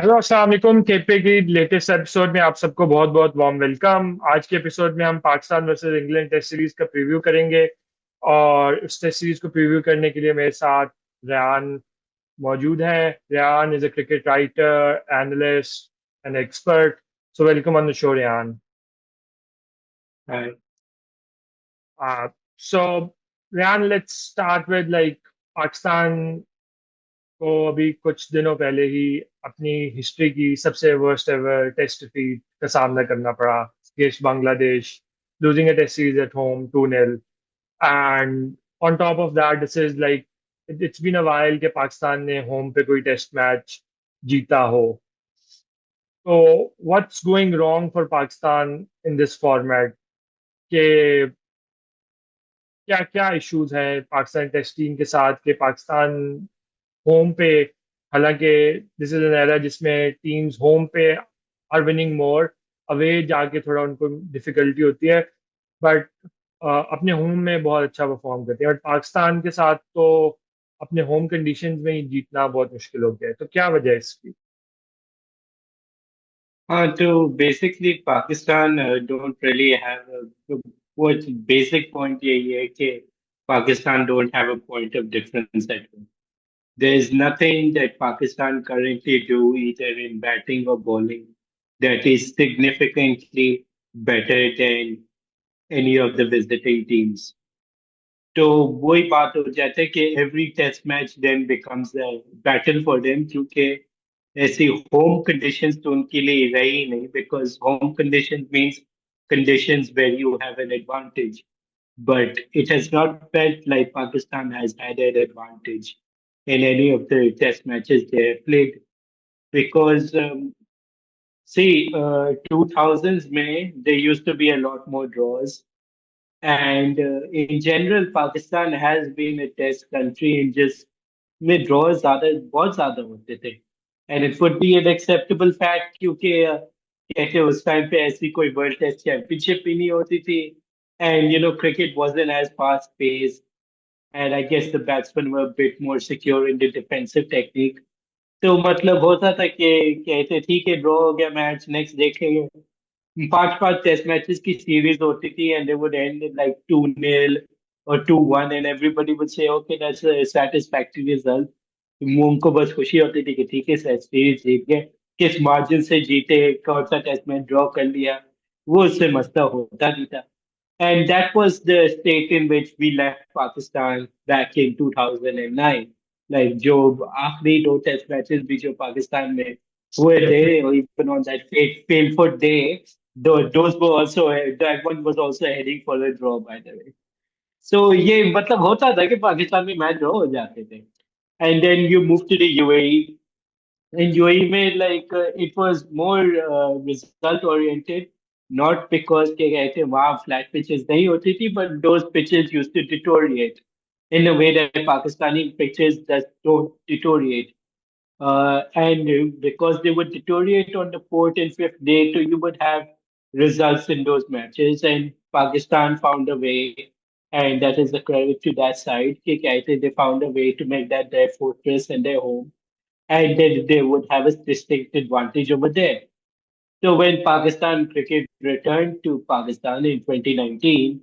Hello अस्सलाम वालेकुम। केपे की लेटेस्ट एपिसोड में आप सबको बहुत बहुत वार्म वेलकम। आज के एपिसोड में हम Pakistan versus England test series का प्रीव्यू करेंगे। और इस टेस्ट सीरीज को प्रीव्यू करने के लिए मेरे साथ रेयान मौजूद है। Rayan is a cricket writer, analyst and expert. So welcome on the show Rayan. Right. So Rayan, let's start with Pakistan को अभी कुछ दिनों पहले ही अपनी हिस्ट्री की सबसे वर्स्ट एवर टेस्ट डिफीट का सामना करना पड़ा against Bangladesh, losing a test series at home 2-0. And on top of that, this is like it's been a while कि पाकिस्तान ने होम पे कोई टेस्ट मैच जीता हो। तो what's going wrong for Pakistan in this format? के क्या क्या इश्यूज हैं पाकिस्तान टेस्ट टीम के साथ कि पाकिस्तान होम पे, हालांकि दिस इज एन एरा जिसमें टीम्स होम पे आर विनिंग मोर, अवे जाके थोड़ा उनको डिफिकल्टी होती है, बट अपने होम में बहुत अच्छा परफॉर्म करते हैं। बट पाकिस्तान के साथ तो अपने होम कंडीशंस में ही जीतना बहुत मुश्किल हो गया है। तो क्या वजह है इसकी? तो basically Pakistan don't really have what basic point यही है कि Pakistan don't have a point of difference at all. There is nothing that Pakistan currently do either in batting or bowling that is significantly better than any of the visiting teams. तो वही बात हो जाता है कि every test match then becomes a battle for them क्योंकि ऐसी home conditions तो उनके लिए रही ही नहीं because home conditions means conditions where you have an advantage. But it has not felt like Pakistan has had an advantage in any of the test matches they have played because see 2000s May there used to be a lot more draws and in general Pakistan has been a test country in just में draws ज्यादा बहुत ज्यादा होते थे and it would be an acceptable fact क्योंकि कहते उस time पे ऐसी कोई वर्ल्ड टेस्ट चैंपियनशिप भी नहीं होती थी and you know cricket wasn't as fast paced and I guess the batsmen were a bit more secure in the defensive technique तो मतलब होता था कि कहते ठीक है ड्रॉ हो गया मैच नेक्स्ट देखेंगे पांच पांच टेस्ट मैचेस की सीरीज होती थी and they would end in like 2-0 or 2-1 and everybody would say okay that's a satisfactory result उनको बस खुशी होती थी कि ठीक है सर सीरीज जीत गए किस मार्जिन से जीते कौन सा टेस्ट मैच ड्रॉ कर लिया वो उससे मसला होता नहीं था and that was the state in which we left Pakistan back in 2009 like जो आखिरी दो टेस्ट मैचेस भी जो पाकिस्तान में हुए थे even on that fateful day those were also that one was also heading for a draw by the way so ये मतलब होता था कि पाकिस्तान में मैच ड्रॉ हो जाते थे and then you move to the UAE and UAE में like it was more result oriented not because के कहते वहाँ flat pitches नहीं होती थी but those pitches used to deteriorate in a way that Pakistani pitches just don't deteriorate and because they would deteriorate on the fourth and fifth day, so you would have results in those matches. And Pakistan found a way, and that is the credit to that side. कि कहते they found a way to make that their fortress and their home, and then they would have a distinct advantage over there. So when Pakistan cricket returned to Pakistan in 2019,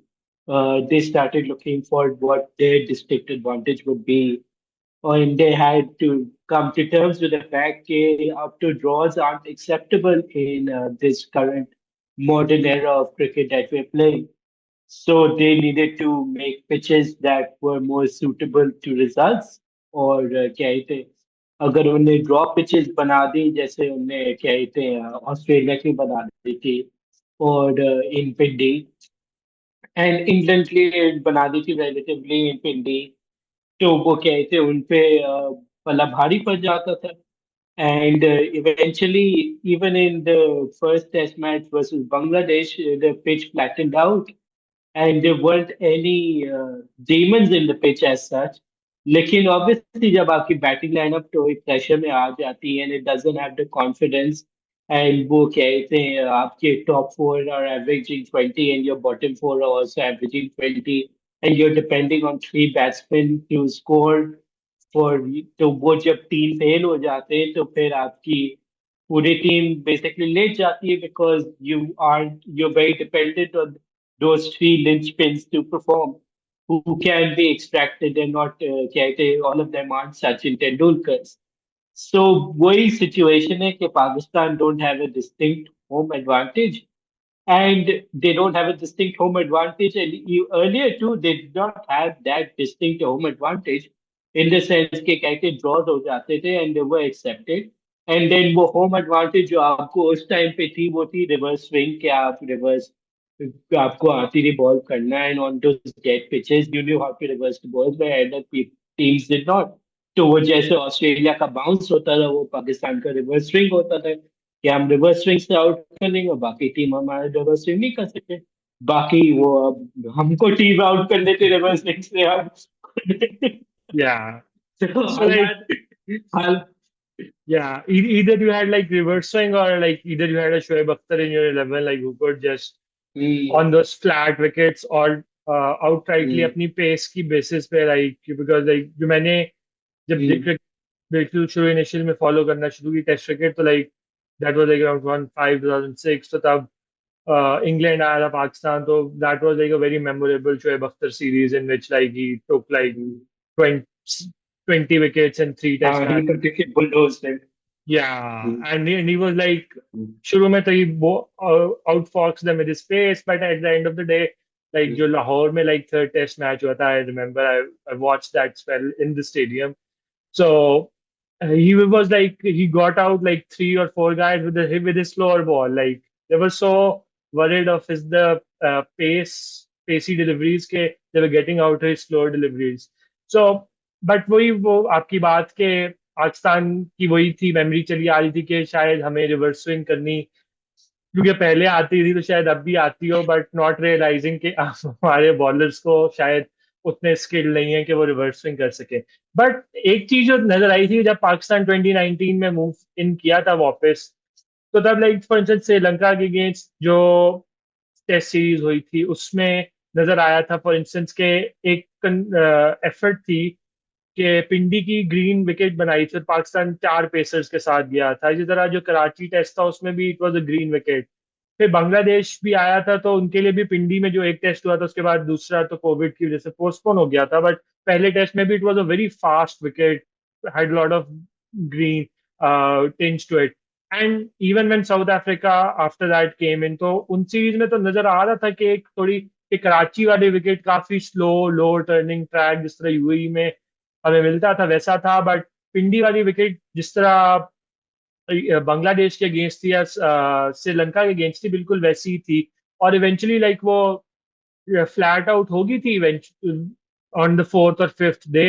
they started looking for what their distinct advantage would be and they had to come to terms with the fact that up to draws aren't acceptable in this current modern era of cricket that we're playing. So they needed to make pitches that were more suitable to results और क्या कहते हैं अगर उन्हें draw pitches बना दी जैसे उन्हें क्या कहते हैं ऑस्ट्रेलिया की बना दी थी और इन पिंडी एंड इंग्लैंड के लिए बना दी थी रिलेटिवली इन पिंडी तो वो कहते उनपे पल्ला भारी पड़ जाता था and eventually even in the first test match versus Bangladesh the pitch flattened out and there weren't any demons in the pitch as such लेकिन obviously जब आपकी बैटिंग लाइनअप तो एक प्रेशर में आ जाती है and it doesn't have the confidence and वो कहते हैं आपके top four are averaging 20 and your bottom four are also averaging 20 and you're depending on three batsmen to score for तो वो जब तीन फेल हो जाते हैं तो फिर आपकी पूरी टीम बेसिकली लेट जाती है because you're very dependent on those three linchpins to perform who can be extracted and not कहते all of them aren't Sachin Tendulkars. So वही situation है कि Pakistan don't have a distinct home advantage and they don't have a distinct home advantage. And earlier too, they did not have that distinct home advantage in the sense कि कहते draws हो जाते थे and they were accepted. And then वो home advantage जो आपको उस time पे थी वो थी reverse swing के आप reverse आपको आती थी बॉल करना and on those dead pitches you knew how to reverse the balls but other teams did not. तो वो जैसे ऑस्ट्रेलिया का बाउंस होता था वो पाकिस्तान का रिवर्स स्विंग होता था कि हम रिवर्स स्विंग से आउट कर लेंगे और बाकी टीम हमारा रिवर्स स्विंग नहीं कर सकते बाकी वो अब हमको टीम आउट कर लेते रिवर्स स्विंग से हम Yeah. तो So like, हालात हाल yeah, either you had like reverse swing or like either you had a Shoaib Akhtar in your 11 like who could just hmm, on those flat wickets or outrightly हम्म, अपनी pace की basis पे like because like जो मैंने जब हम्म, cricket बिल्कुल शुरू initial में follow करना शुरू की टेस्ट क्रिकेट तो like that was like around 15 2006 तो तब इंग्लैंड आया था पाकिस्तान तो that was like a very memorable Shoaib Akhtar series in which like he took like hmm. 20 wickets in three test हाँ ही matches. तो क्रिकेट बुलडोज थे Yeah, hmm, and he was like, हम्म, शुरू में तो he outfoxed them with his pace, but at the end of the day, like जो लाहौर में like third test match हुआ था, I remember I watched that spell in the stadium. So he was like he got out like three or four guys with his slower ball. Like they were so worried of his the pacey deliveries के they were getting out his slower deliveries. So but वही वो आपकी बात के पाकिस्तान की वही थी memory चली आ रही थी कि शायद हमें रिवर्स स्विंग करनी क्योंकि पहले आती थी तो शायद अब भी आती हो बट नॉट रियलाइजिंग कि हमारे बॉलर्स को शायद उतने स्किल नहीं है कि वो रिवर्स स्विंग कर सके बट एक चीज जो नजर आई थी जब पाकिस्तान 2019 में मूव इन किया था वापस तो तब लाइक फॉर इंस्टेंस श्रीलंका के अगेंस्ट जो टेस्ट सीरीज हुई थी उसमें नजर आया था फॉर इंस्टेंस के एक एफर्ट थी कि पिंडी की ग्रीन विकेट बनाई थी और पाकिस्तान चार पेसर्स के साथ गया था इसी तरह जो कराची टेस्ट था उसमें भी it was a green wicket फिर बांग्लादेश भी आया था तो उनके लिए भी पिंडी में जो एक टेस्ट हुआ था उसके बाद दूसरा तो कोविड की वजह से पोस्टपोन हो गया था बट पहले टेस्ट में भी it was a very fast wicket had lot of green tinge to it and even when South Africa after that came in तो उन सीरीज में तो नजर आ रहा था कि एक थोड़ी कि कराची वाली विकेट काफी स्लो लो टर्निंग ट्रैक जिस तरह यूएई में हमें मिलता था वैसा था बट पिंडी वाली विकेट जिस तरह बांग्लादेश के अगेंस्ट थी या श्रीलंका के अगेंस्ट थी बिल्कुल वैसी ही थी और इवेंचुअली लाइक वो फ्लैट आउट होगी थी ऑन द फोर्थ और फिफ्थ डे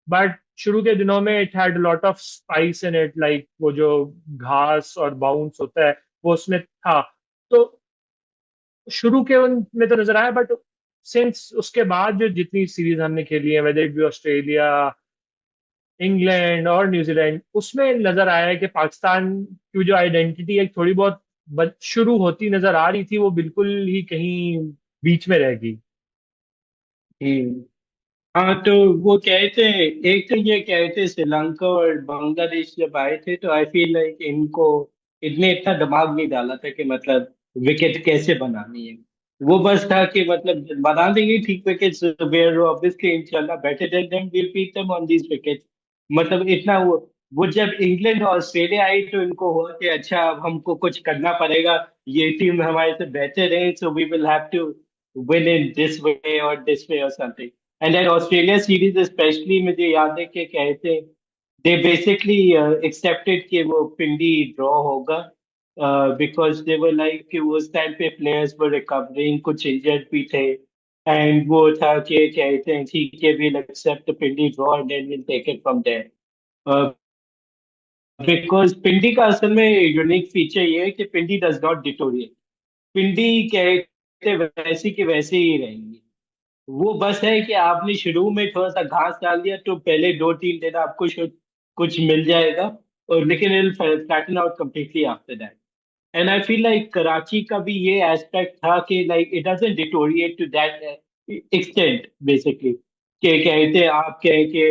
बट शुरू के दिनों में it had lot of spice in it like वो जो घास और बाउंस होता है वो उसमें था तो शुरू के उनमें तो नजर आया बट सिंस उसके बाद जो जितनी सीरीज हमने खेली है whether it be Australia England और न्यूजीलैंड उसमें नजर आया है कि पाकिस्तान की जो आइडेंटिटी एक थोड़ी बहुत शुरू होती नजर आ रही थी वो बिल्कुल ही कहीं बीच में रह गई हम्म। हाँ तो वो कहे थे एक तो ये कहे थे श्रीलंका और बांग्लादेश जब आए थे तो आई फील लाइक इनको इतने इतना दिमाग नहीं डाला था कि मतलब विकेट कैसे बनानी है वो बस था कि मतलब बना देंगे ठीक विकेट्स वेयर ऑब्वियसली इंशाल्लाह better than them will beat them on these wickets मतलब इतना वो जब इंग्लैंड और ऑस्ट्रेलिया आई तो इनको हुआ कि अच्छा अब हमको कुछ करना पड़ेगा ये टीम हमारे से बेहतर है so we will have to win in this way और दिस वे और something and then Australia series specially मुझे याद है कि कहते दे बेसिकली एक्सेप्टेड कि वो पिंडी ड्रॉ होगा बिकॉज दे वर लाइक कि उस टाइम पे प्लेयर्स वर रिकवरिंग कुछ इंजर्ड भी थे एंड वो था कि कहते हैं ठीक है we'll accept Pindi draw and then will take it from there because Pindi का असल में यूनिक फीचर ये है कि Pindi does not deteriorate Pindi कहते वैसे के वैसे ही रहेंगे वो बस है कि आपने शुरू में थोड़ा सा घास डाल दिया तो पहले 2-3 दिन आपको कुछ मिल जाएगा और लेकिन it flatten out completely after that and I feel like Karachi का भी ये एस्पेक्ट था कि like it doesn't deteriorate to that extent basically कि कहते आप कहें कि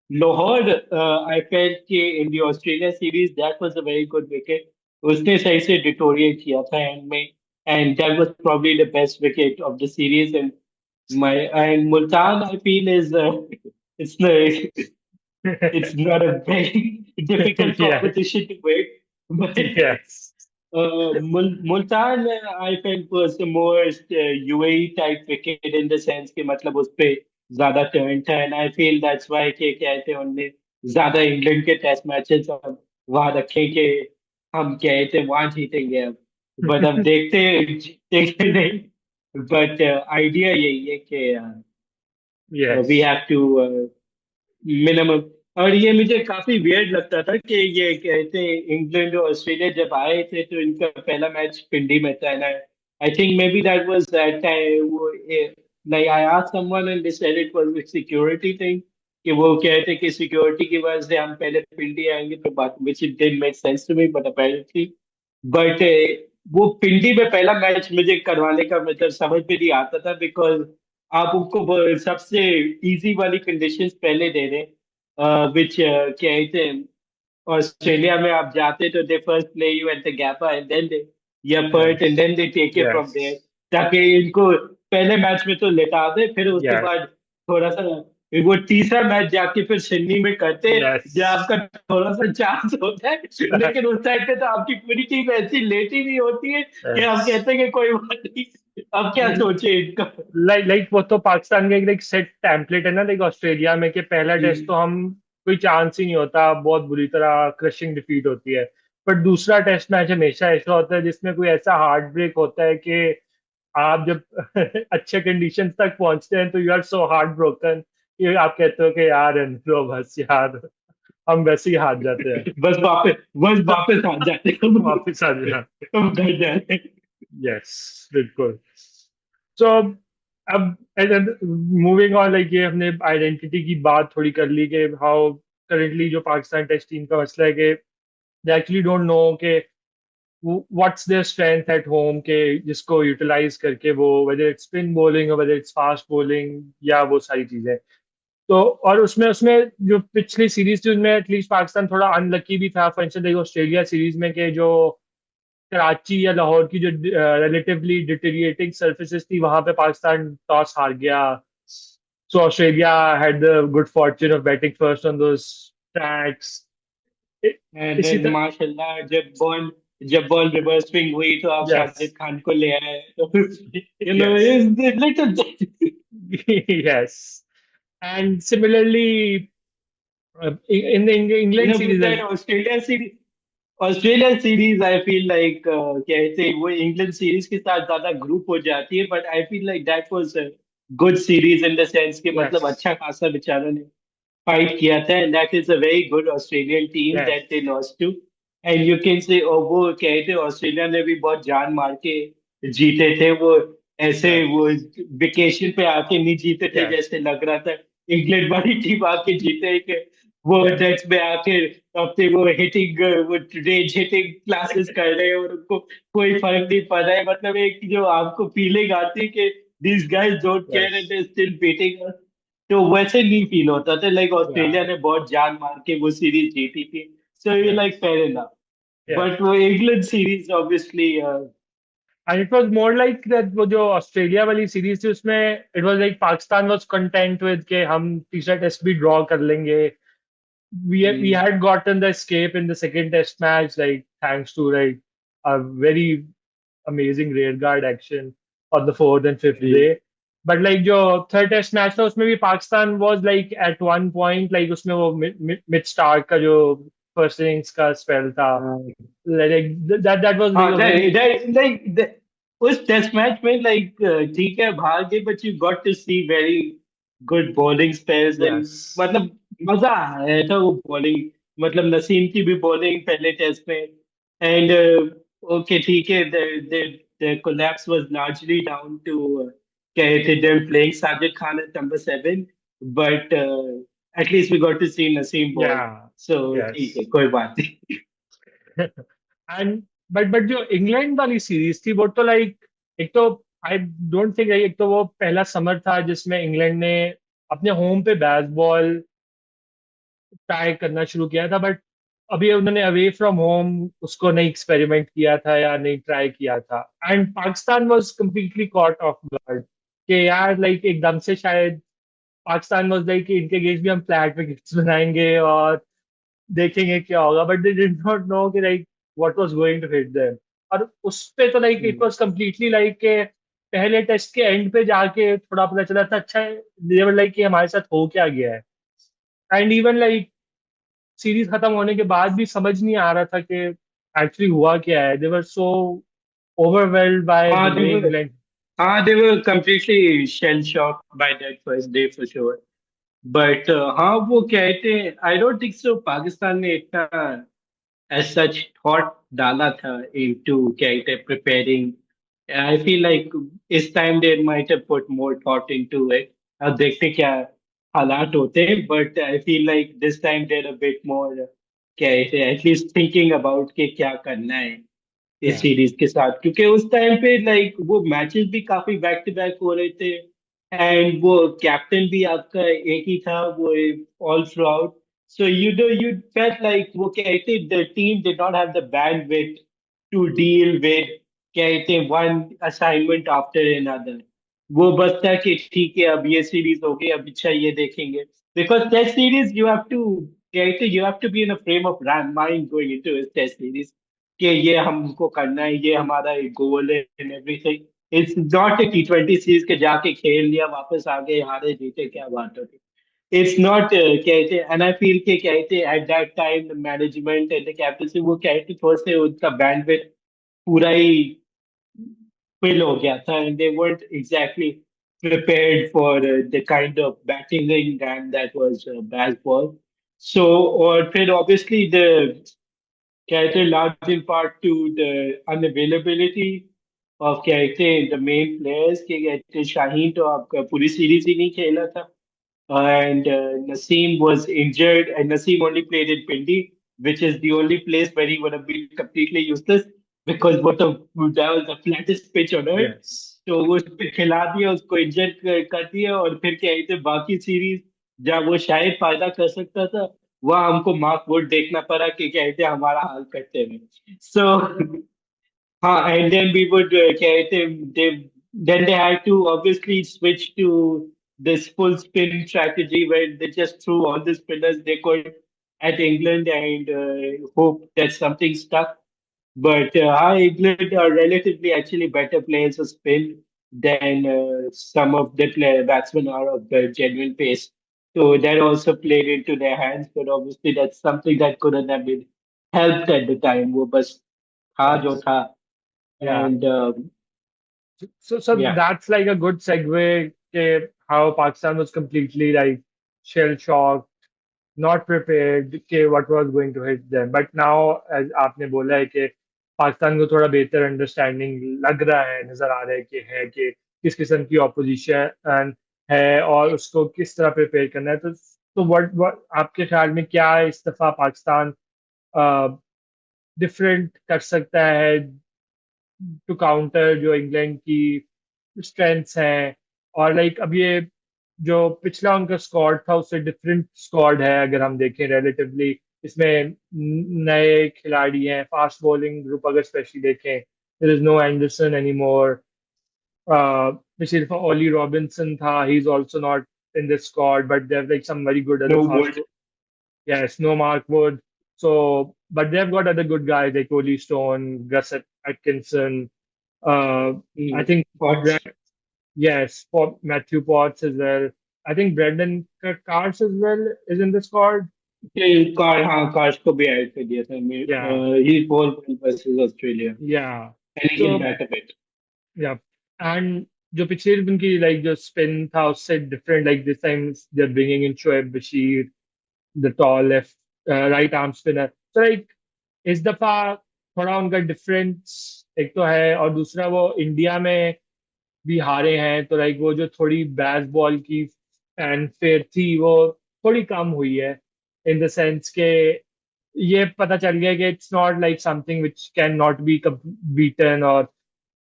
Lahore, I felt कि in the Australia series that was a very good wicket. उसने सही से deteriorate किया था end में, and that was probably the best wicket of the series. And Multan I feel is it's the it's not a very difficult Yes, competition to win, but yes. Multan, I felt was the most UAE type wicket in the sense कि मतलब उस पे ज्यादा turn था, and I feel that's why कि कहते हैं उनने ज्यादा इंग्लैंड के टेस्ट मैचेस अब वहां रखे कि हम कहते हैं वहां जीतेंगे अब, बट अब देखते हैं जीतेंगे कि नहीं, बट आइडिया यही है कि we Yes. Have to minimum. और ये मुझे काफी वियर्ड लगता था कि ये कहते इंग्लैंड और ऑस्ट्रेलिया जब आए थे तो इनका पहला मैच पिंडी में था, ना I think maybe that was that time वो like I asked someone and they said it was with security thing, कि वो कहते कि सिक्योरिटी की वजह से हम पहले पिंडी आएंगे, तो बात which it didn't make sense to me but apparently, but वो पिंडी में पहला मैच मुझे करवाने का मतलब समझ में नहीं आता था, बिकॉज आप उनको सबसे इजी वाली कंडीशंस पहले दे रहे विच कहते हैं ऑस्ट्रेलिया में आप जाते तो they first play you at the Gabba and then they या Perth and Yes. Then they take it from there, Yes. ताकि इनको पहले मैच में तो लेटा दे, फिर उसके Yes. बाद थोड़ा सा वो तीसरा मैच जाके फिर सिडनी में करते जहाँ Yes. आपका थोड़ा सा चांस होता है, लेकिन उस टाइम पे तो आपकी पूरी टीम ऐसी लेटी हुई होती है कि आप Yes. कहते हैं कि कोई बात नहीं, अब क्या सोचे इनका। लाइक वो तो पाकिस्तान का एक लाइक सेट टेम्पलेट है ना, लाइक ऑस्ट्रेलिया में कि पहला टेस्ट तो हम्म। हम कोई चांस ही नहीं होता, बहुत बुरी तरह क्रशिंग डिफीट होती है। पर दूसरा टेस्ट मैच हमेशा ऐसा होता है जिसमें कोई ऐसा हार्ट ब्रेक होता है कि आप जब अच्छे कंडीशन तक पहुंचते हैं तो you are so heart broken कि आप कहते हो कि यार लो बस यार, हम वैसे ही हार जाते हैं। बस वापस आ जाते हैं वापिस आ जाए। हम घर जाते यस, बिल्कुल। सो अब मूविंग ऑन, लाइक ये हमने आइडेंटिटी की बात थोड़ी कर ली कि हाउ करेंटली जो पाकिस्तान टेस्ट टीम का मसला है कि दे एक्चुअली डोंट नो कि what's their strength at home, के जिसको यूटिलाइज करके वो वेदर इट्स स्पिन बॉलिंग और वेदर इट्स फास्ट बॉलिंग या वो सारी चीजें। तो और उसमें उसमें जो पिछली सीरीज थी उनमें एटलीस्ट पाकिस्तान थोड़ा अनलकी भी था, फॉर इंस्टेंस ऑस्ट्रेलिया सीरीज में के जो कराची या लाहौर की जो रिलेटिवली डिटेरिएटिंग सर्फेसिस थी वहां पे पाकिस्तान टॉस हार गया। So Australia had the good Fortune of batting first on those tracks. And इसी देन तरह। माशाल्लाह जब बॉल रिवर्स स्विंग हुई तो आप यस। शाहिद खान को ले आए, तो you know yes. Is little yes. And similarly in the you know England with series. That Australia series I feel like कहते हैं वो इंग्लैंड सीरीज के साथ ज्यादा ग्रुप हो जाती है, but I feel like that was good series in the sense कि यस। मतलब अच्छा खासा बेचारों ने फाइट किया था, and that is a very good Australian team that they yes. Lost to. And you can say वो कहते ऑस्ट्रेलिया ने भी बहुत जान मार के जीते थे वो, ऐसे वो यस। वेकेशन पे आके नहीं जीते थे यस। जैसे लग रहा था इंग्लैंड वाली टीम आके जीते, कि वो डेस्क में आके अपने वो हिटिंग वो रेंज हिटिंग क्लासेस कर रहे हैं और उनको कोई फर्क नहीं पड़ रहा है, मतलब एक जो आपको फीलिंग आती है कि these guys don't care and yes. they're still beating us, तो वैसे नहीं फील होता था, लाइक या। ऑस्ट्रेलिया ने बहुत जान मार के वो सीरीज जीती थी, सो ये like yes. Fair enough, yes. But वो England series obviously and it was more like that, वो जो ऑस्ट्रेलिया वाली सीरीज थी उसमें it was like Pakistan was content with के हम तीसरा टेस्ट भी ड्रॉ कर लेंगे। We had gotten the escape in the second test match, like thanks to like a very amazing rear guard action on the fourth and fifth day. But like जो third test match था उसमें भी Pakistan was like at one point like उसमें वो mid start का जो first innings का spell था, like that was like हाँ a very लाइक उस टेस्ट मैच में लाइक ठीक है भाग गए, but you got to see very good bowling spells and yes. मतलब मजा आया था वो बॉलिंग, मतलब नसीम की भी बॉलिंग पहले टेस्ट में, एंड ओके ठीक है the collapse was largely down to क्या कहते them playing Sajid Khan at number 7, but at least we got to see Naseem ball, Yeah. so ठीक Yes. है कोई बात नहीं। एंड बट जो इंग्लैंड वाली सीरीज थी वो तो लाइक, एक तो आई डोंट थिंक, एक तो वो पहला समर था जिसमें इंग्लैंड ने अपने होम पे बेसबॉल ट्राई करना शुरू किया था, बट अभी उन्होंने अवे फ्रॉम होम उसको नहीं एक्सपेरिमेंट किया था या नहीं ट्राई किया था। And Pakistan was completely caught off guard कि यार लाइक एकदम से शायद पाकिस्तान वाज लाइक इनके गेम्स भी हम फ्लैट विकेट्स बनाएंगे और देखेंगे क्या होगा, but they did not know कि like what was going to hit them. और उस पे तो like it hmm. Was completely like के पहले टेस्ट के एंड पे जाके थोड़ा पता चला था अच्छा देवर लाइक कि हमारे साथ हो क्या गया है। एंड इवन लाइक सीरीज खत्म होने के बाद भी समझ नहीं आ रहा था कि एक्चुअली हुआ क्या है। दे वर सो ओवरवेल्ड बाय हाँ the they way were England. हाँ they were completely shell shocked by that first day for sure. But हाँ वो कहते हैं I don't think so Pakistan ने इतना as such thought डाला था into क्या कहते हैं preparing. I feel like इस time they might have put more thought into it. अब देखते क्या हालात होते हैं, but I feel like this time they're a bit more क्या कहते हैं at least thinking about कि क्या करना है इस या सीरीज के साथ, क्योंकि उस टाइम पे लाइक वो मैचेस भी काफी बैक टू बैक हो रहे थे एंड वो कैप्टन भी आपका एक ही था वो all throughout. So you felt like वो कहते the team did not have the bandwidth to deal with कहते वन असाइनमेंट आफ्टर अनदर. वो बस था कि ठीक है अब ये सीरीज हो गई अब अच्छा ये देखेंगे, because test series you have to कहते you have to be in a frame of mind going into test series कि ये हमको करना है ये हमारा एक गोल है and everything. It's not a T20 series के जाके खेल लिया वापस आ गए हारे जीते क्या बात होती. इट्स नॉट कहते एंड आई फील के कहते at that time the management and the captaincy वो कहते थोड़ा से उनका बैंडविड्थ पूरा ही fill हो गया था and they weren't exactly prepared for the kind of batting game that was baseball. So और फिर obviously the कहते large in part to the unavailability of कहते the main players के कहते शाहीन तो आपका पूरी सीरीज ही नहीं खेला था and Naseem was injured, and Naseem only played in Pindi, which is the only place where he would have been completely useless because that was the flattest pitch on earth. Yes तो वो उस पे खिला दिया उसको इंजर कर दिया और फिर क्या कहते बाकी सीरीज जहाँ वो शायद फायदा कर सकता था वहाँ हमको मार्क वुड देखना पड़ा कि कहते हमारा हाल करते हुए. सो and then we would then they had to obviously switch to this full spin strategy where they just threw all the spinners they could at England and hope that something stuck. But England are relatively actually better players of spin than some of the batsmen are of the genuine pace. So that also played into their hands. But obviously, that's something that couldn't have been helped at the time. वो बस था जो yes था. या And so yeah, that's like a good segue ke how Pakistan was completely like shell shocked, not prepared कि what was going to hit them. But now as आपने बोला है कि पाकिस्तान को थोड़ा बेहतर अंडरस्टैंडिंग लग रहा है, नजर आ रहा है कि किस किस्म की ऑपोजिशन है और उसको किस तरह प्रिपेयर करना है। तो what आपके ख्याल में क्या इस दफा पाकिस्तान डिफरेंट कर सकता है टू काउंटर जो इंग्लैंड की स्ट्रेंथ्स हैं? और लाइक अब ये जो पिछला उनका स्क्वाड था उससे डिफरेंट स्क्वाड है अगर हम देखें रिलेटिवली। इसमें नए खिलाड़ी हैं, फास्ट बॉलिंग ग्रुप अगर स्पेशली देखें, there is no Anderson any more. पिछली दफा ओली रॉबिन्सन था, he is also not in this squad, but they have like some very good other no fast. wood. Yes, no Mark Wood. So, but they've got other good guys like Oli Stone, Gus Atkinson. I think Pots. yes, Matthew Potts as well. I think Brendan Cars as well is in the squad. Car हाँ cars को भी add कर दिया था Yeah, he ball versus Australia yeah. And he can So bat a bit. yeah, and जो पिछले दिन की like जो spin था उससे different, like this time they're bringing in Shoaib Bashir, the tall left right arm spinner. So like इस दफा थोड़ा उनका डिफरेंस एक तो है, और दूसरा वो इंडिया में भी हारे हैं तो लाइक वो जो थोड़ी बैट बॉल की फैनफेयर थी वो थोड़ी कम हुई है, इन द सेंस के ये पता चल गया कि it's not like something which can not be beaten, और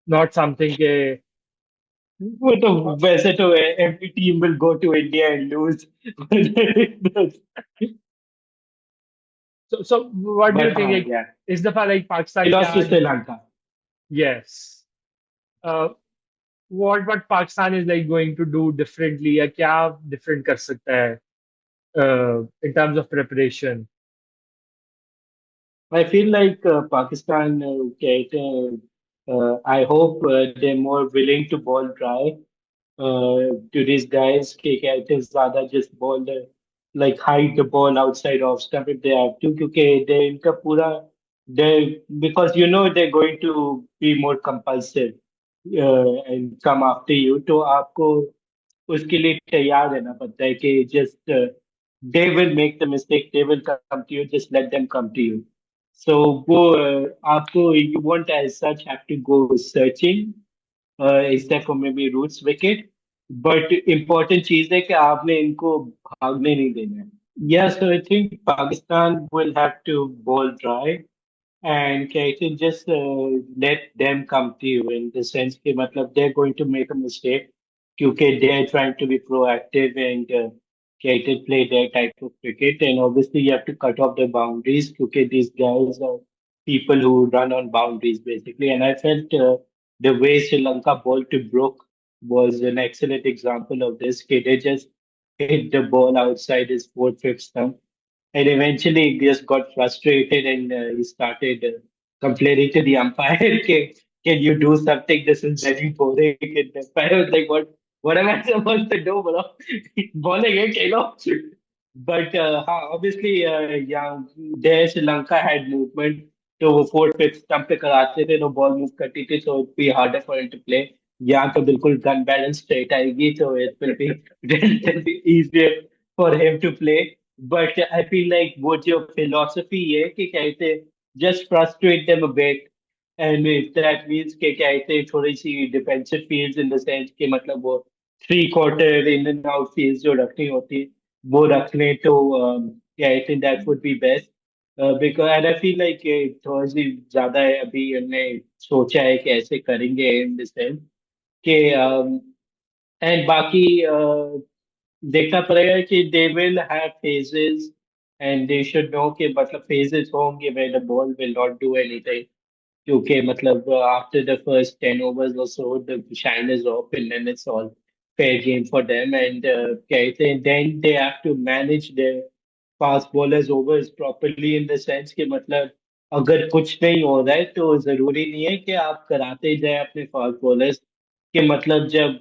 नॉट समथिंग के वो तो वैसे तो every team will go to India and lose. So what do you But think? Like, yeah, is the like they Pakistan lost to can? Sri Lanka. Yes. Uh, what Pakistan is like going to do differently या क्या different कर सकता है in terms of preparation? I feel like Pakistan, I hope they're more willing to ball dry to these guys. कि कहते हैं ज़्यादा just ball like hide the ball outside off stump if they have to क्योंकि they इनका पूरा they because you know they're going to be more compulsive and come after you तो आपको उसके लिए तैयार रहना पड़ता है कि just they will make the mistake they will come to you just let them come to you so वो आपको you won't as such have to go searching except for maybe roots wicket but important चीज है कि आपने इनको भागने नहीं देना है yes so I think Pakistan will have to bowl dry and can just let them come to you in the sense कि मतलब they're going to make a mistake क्योंकि they're trying to be proactive and can play their type of cricket and obviously you have to cut off the boundaries क्योंकि these guys are people who run on boundaries basically and I felt the way Sri Lanka bowled to Brook was an excellent example of this. They just hit the ball outside his fourth, fifth stump and eventually he just got frustrated and he started complaining to the umpire, can you do something? This is very boring. And the umpire was like, what am I supposed to do, bro? Bowling है खेलो. But obviously, yeah, there Sri Lanka had movement. तो वो fourth fifth stump पे कराते थे तो ball move करती थी so it be harder for him to play. यहाँ तो बिल्कुल गन बैलेंस स्ट्रेट आएगी so it will be relatively easier for him to play. But I feel like वो जो philosophy है कि कहते just frustrate them a bit and if that means कि कहते थोड़ी सी defensive fields in the sense कि मतलब वो three quarter in and out fields जो रखनी होती है वो रख लें तो I think that would be best because and I feel like थोड़ी सी ज्यादा है अभी हमने सोचा है कि ऐसे करेंगे इन द सेंस कि एंड बाकी देखना पड़ेगा कि they will have phases and they should know कि मतलब फेजेस होंगे where the ball will not do anything क्योंकि मतलब after the first 10 overs or so the shine is off and then it's all fair game for them and कहते हैं then they have to manage their fast bowlers overs properly in the sense कि मतलब अगर कुछ नहीं हो रहा है तो जरूरी नहीं है कि आप कराते ही जाए अपने फास्ट बॉलर्स कि मतलब जब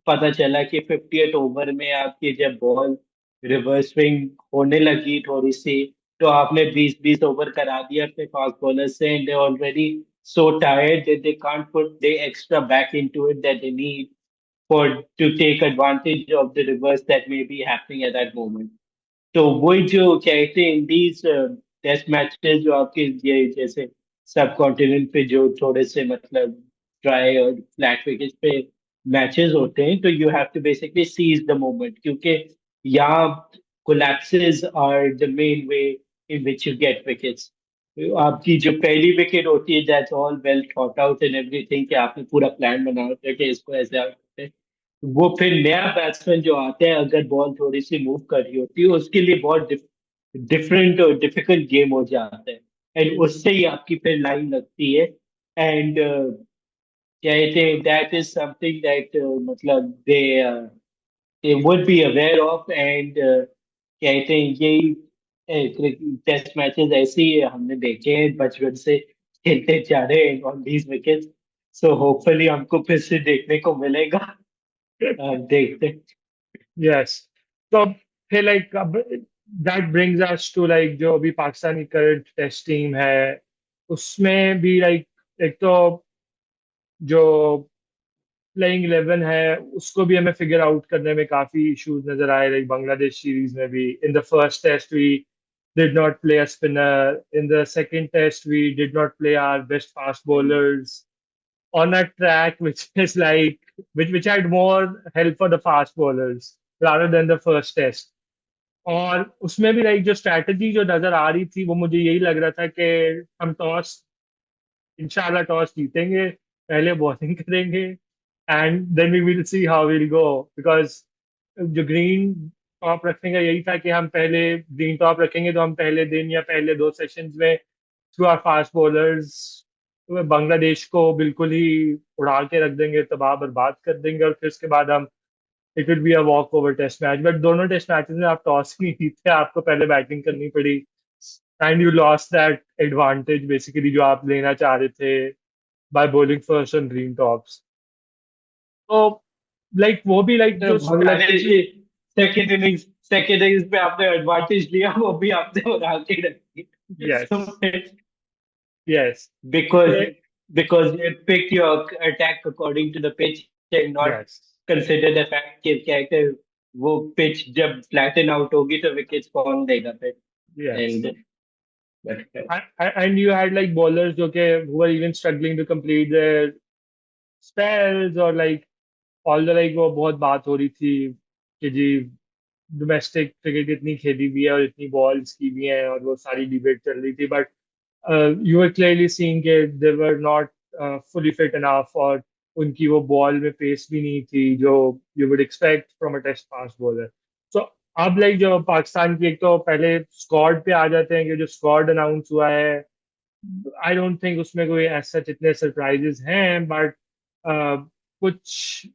पता चला कि 50th ओवर में आपकी जब बॉल रिवर्स स्विंग होने लगी थोड़ी सी तो आपने 20-20 ओवर करा दिया अपने फास्ट बॉलर से and they already so tired that they can't put the extra back into it that they need for to take advantage of the reverse that may be happening at that moment. तो वही जो कहते हैं Indies test matches जो आपके ये जैसे सब कॉन्टिनेंट पे जो थोड़े से मतलब ड्राई और फ्लैट विकेट पे मैचेस होते हैं तो you have to basically seize the moment क्योंकि यहाँ collapses are the main way in which you get wickets आपकी जो पहली विकेट होती है that's all well thought out and everything कि आपने पूरा प्लान बना होता है कि इसको ऐसे out करते हैं। वो फिर नया बैट्समैन जो आता है अगर बॉल थोड़ी सी मूव कर रही होती है उसके लिए बहुत डिफरेंट और डिफिकल्ट गेम हो जाता है एंड उससे ही आपकी फिर लाइन लगती है एंड कहते हैं दैट इज समथिंग दैट मतलब they would be aware of and कहते हैं यही टेस्ट मैचेस ऐसे ही हमने देखे हैं बचपन से खेलते जा रहे हैं on these wickets so hopefully हमको फिर से देखने को मिलेगा देखते हैं। Yes. तो फिर like अब that brings us to like जो अभी पाकिस्तानी करंट टेस्ट टीम है उसमें भी like एक तो जो प्लेइंग 11 है उसको भी हमें फिगर आउट करने में काफी इश्यूज नजर आए लाइक बांग्लादेश सीरीज में भी in the first test we did not play a spinner. In the second test, we did not play our best fast bowlers on a track which is like which had more help for the fast bowlers rather than the first test. और उसमें भी like जो strategy जो नजर आ रही थी वो मुझे यही लग रहा था कि हम टॉस इंशाल्लाह टॉस जीतेंगे पहले बॉलिंग करेंगे and then we will see how will go because जो ग्रीन टॉप रखने का यही था कि हम पहले ग्रीन टॉप रखेंगे, तो हम पहले दिन या पहले दो सेशंस में through our fast bowlers Bangladesh को बिल्कुल ही उड़ा के रख देंगे, तबाह बर्बाद कर देंगे, और फिर उसके बाद हम it will be a walkover test match. But दोनों टेस्ट मैचेस में आप टॉस नहीं जीते, आपको पहले बैटिंग करनी पड़ी, and you lost that advantage basically जो आप लेना चाह रहे थे by bowling first on green tops. तो लाइक वो भी लाइक तो जो बांग्लादेश स्ट्रैटेजी। की सेकेंड इनिंग्स पे आपने एडवांटेज लिया, वो भी आपने उड़ा के रखी। Yes, So, yes, because because you picked your attack according to the pitch and not yes, consider the fact कि क्या कहते हैं, वो पिच जब फ्लैटन आउट होगी तो विकेट्स कौन देगा फिर। Yes. And but And you had like bowlers जो के who were even struggling to complete their spells, or like although like वो बहुत बात हो रही थी कि जी डोमेस्टिक क्रिकेट इतनी खेली भी है और इतनी बॉल्स की भी हैं, और वो सारी डिबेट चल रही थी, but you were clearly seeing कि they were not fully fit enough, और उनकी वो बॉल में पेस भी नहीं थी जो you would expect from a test fast bowler. So अब लाइक जो पाकिस्तान की, एक तो पहले स्क्वाड पे आ जाते हैं कि जो स्क्वाड अनाउंस हुआ है, आई डोंट थिंक उसमें कोई ऐसा इतने सरप्राइजेस हैं, बट कुछ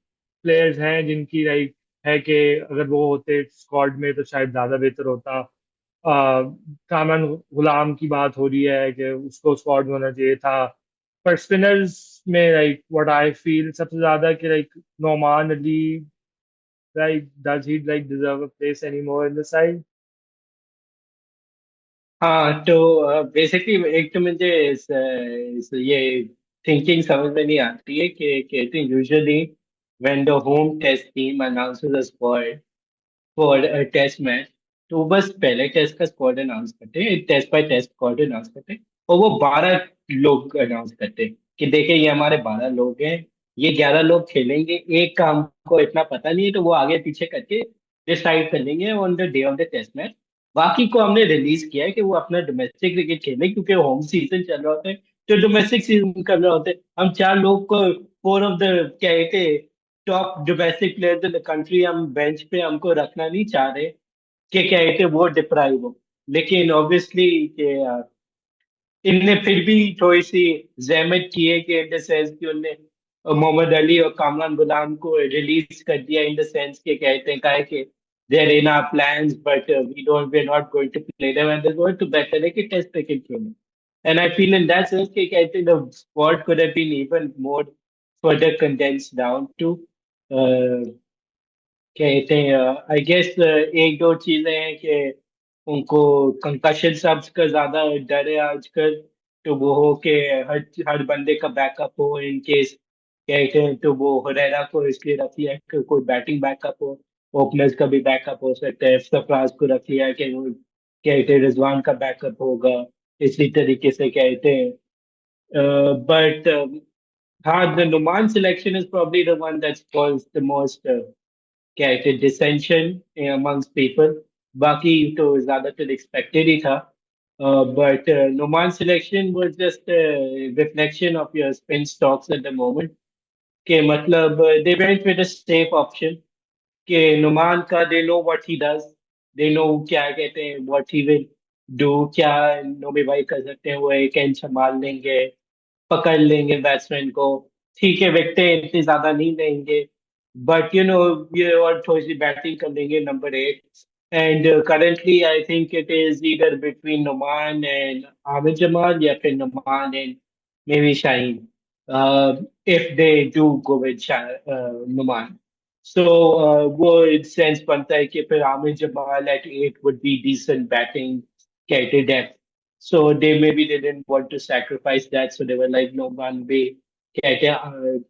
प्लेयर्स हैं जिनकी लाइक है कि अगर वो होते स्क्वाड में तो शायद ज्यादा बेहतर होता। कामरान गुलाम की बात हो रही है कि उसको स्क्वाड में होना चाहिए था। पर स्पिनर्स में लाइक व्हाट आई फील सबसे ज्यादा कि like Noman Ali, like does he like deserve a place any more in the side? हाँ, तो बेसिकली एक तो मुझे ये थिंकिंग समझ में नहीं आती है कि कहते हैं usually when the home test team announces a squad for a test match, तो वो बस पहले टेस्ट का स्क्वाड अनाउंस करते हैं, test by test squad announce करते हैं, और वो 12 लोग अनाउंस करते हैं कि देखिए ये हमारे 12 लोग हैं, ये 11 लोग खेलेंगे, एक का हमको इतना पता नहीं है तो वो आगे पीछे करके डिसाइड कर लेंगे on the day of the test match. बाकी को हमने रिलीज किया है कि वो अपना डोमेस्टिक क्रिकेट खेले, क्योंकि होम सीजन चल रहा होता है, तो डोमेस्टिक सीजन कर रहे होते हैं। हम 4 लोग को, फोर ऑफ द क्या कहते हैं, top domestic players in the country, हम बेंच पे हमको रखना नहीं चाह रहे कि क्या कहते हैं वो डिप्राइव हो। लेकिन ऑब्वियसली इनने फिर भी थोड़ी सी जहमत की है कि इन द सेंस कि उनने मोहम्मद अली और कामरान गुलाम को रिलीज कर दिया, इन द सेंस के कहते हैं काहे कि they are in our plans but we are not going to play them and they going to better है कि टेस्ट क्रिकेट खेलें। And I feel in that sense कि कहते हैं the squad could have been even more further condensed down to कहते हैं I guess एक दो चीजें हैं कि उनको कंकशन सब्स का ज्यादा डर है आजकल, तो वो हो के हर हर बंदे का बैकअप हो इन केस कहते हैं, तो वो हुरैरा को इसलिए रख लिया कि कोई बैटिंग बैकअप हो, ओपनर्स का भी बैकअप हो सकता है, सरफराज को रख लिया कि वो कहते हैं रिजवान का बैकअप होगा, इसी तरीके से कहते हैं। बट हाँ, the Numan selection is probably the one that's caused the most क्या है डिसेंशन amongst people। बाकी तो ज्यादातर एक्सपेक्टेड ही था, but Numan selection was just reflection of your spin stocks at the moment, के मतलब they went with a safe option कि नुमान का they know what he does, they know क्या कहते हैं व्हाट ही विल डू, क्या नोमी भाई कर सकते हैं, वो एक एंड संभाल लेंगे, पकड़ लेंगे बैट्समैन को, ठीक है विकेटें इतनी ज्यादा नहीं लेंगे, बट यू नो ये और थोड़ी सी बैटिंग कर लेंगे number 8। And currently I think it is either between Numan and Aamir Jamal या फिर Numan and may be Shaheen, if they do go with Numan. सो वो सेंस बनता है कि फिर Aamir Jamal eight 8 would be decent batting CATET depth, so they maybe they didn't want to sacrifice that. So they were like, no one way. कहते हैं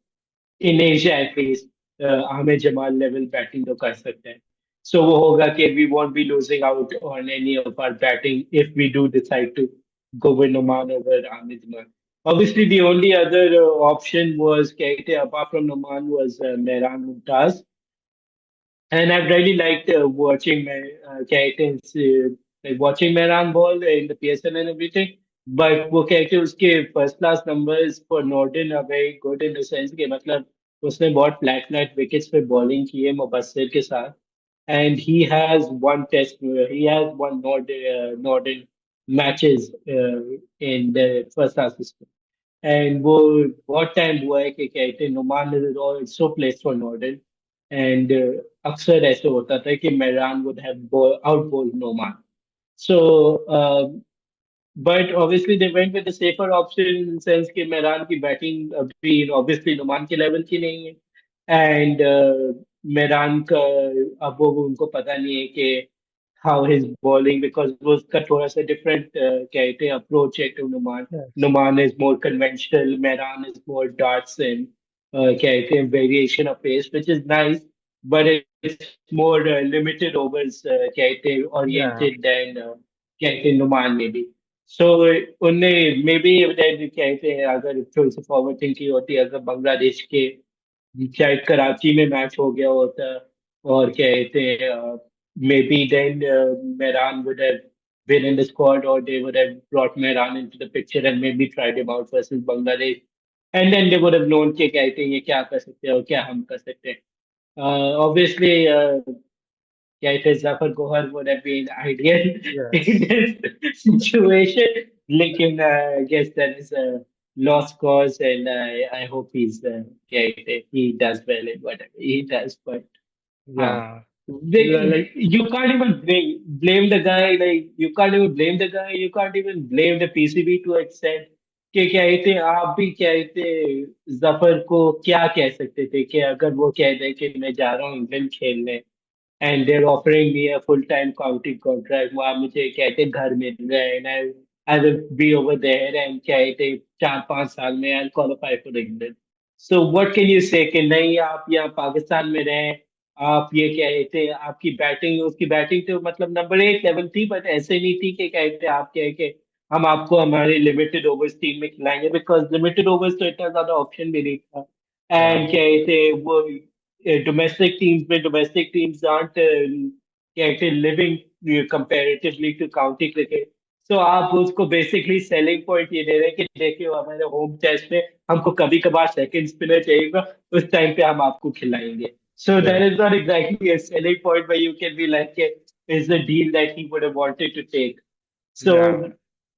in Asia at least Aamir Jamal level batting तो कर सकते हैं। So वो होगा कि we won't be losing out on any of our batting if we do decide to go with Noman over Amir Jamal. Obviously, the only other option was कहते हैं apart from Noman was Mehran Mumtaz, and I've really liked watching my characters, like watching Mehran ball in the PSL and everything. But वो कहते हैं उसके first class numbers for नॉर्डन are very good in the sense कि मतलब उसने बहुत flat flat wickets पे बॉलिंग की है मुबस्सिर के साथ, and he has one test. He has one Northern matches in the first class system. And वो बहुत टाइम हुआ है कि कहते हैं Nauman is so placed for नॉर्डन एंड अक्सर ऐसे होता था कि मेरान would have out bowled Noman so but obviously they went with the safer option in the sense कि मेरान की बैटिंग अभी obviously नुमान के लेवल की नहीं है एंड मेरान का अब वो उनको पता नहीं है कि how his bowling because वो उसका थोड़ा सा different कहते हैं approach है to Numan. Yes. Numan is more conventional, Mehran is more darts and कहते हैं variation of pace which is nice but it's more limited overs कहते हैं Yeah. oriented than कहते हैं Numan maybe. So उनने maybe कहते हैं अगर थोड़ी सी forward thinking होती अगर बांग्लादेश के शायद कराची में मैच हो गया होता और कहते हैं maybe then Mehran would have been in the squad or they would have brought Mehran into the picture and maybe tried him out versus Bangladesh. And then they would have known कि कहते हैं ये क्या कर सकते हैं और क्या हम कर सकते हैं. Obviously, कहते Zafar Gohar would have been ideal in Yes. this situation. लेकिन I guess that is a lost cause and I hope कहते he does well in whatever he does. But हाँ. Yeah. Like You can't even blame the guy. Like you can't even blame the guy. You can't even blame the PCB to extent कि कहते आप भी कहते जफर को क्या कह सकते थे कि अगर वो कह दे कि मैं जा रहा हूँ इंग्लैंड खेलने and they're offering me a full-time county contract. वहाँ मुझे कहते घर मिल रहा है and I will be over there and कहते 4-5 साल में I'll qualify for England. So what can you say कि नहीं आप यहाँ पाकिस्तान में रहें आप ये कहते आपकी बैटिंग उसकी बैटिंग तो मतलब नंबर 1 लेवल थी बट ऐसे नहीं थी कि कहते आप कह के हम आपको हमारे लिमिटेड ओवर्स टीम में खिलाएंगे बिकॉज लिमिटेड ओवर्स तो इतना ज्यादा ऑप्शन भी नहीं था yeah. एंड कहते वो domestic teams aren't कहते living comparatively to county cricket. So आप उसको basically selling point ये दे रहे हैं कि देखिए हमारे होम टेस्ट में हमको कभी कभार सेकंड स्पिनर चाहिएगा उस टाइम पे हम आपको खिलाएंगे. So that Yeah. is not exactly a selling point where you can be like is the deal that he would have wanted to take. So Yeah.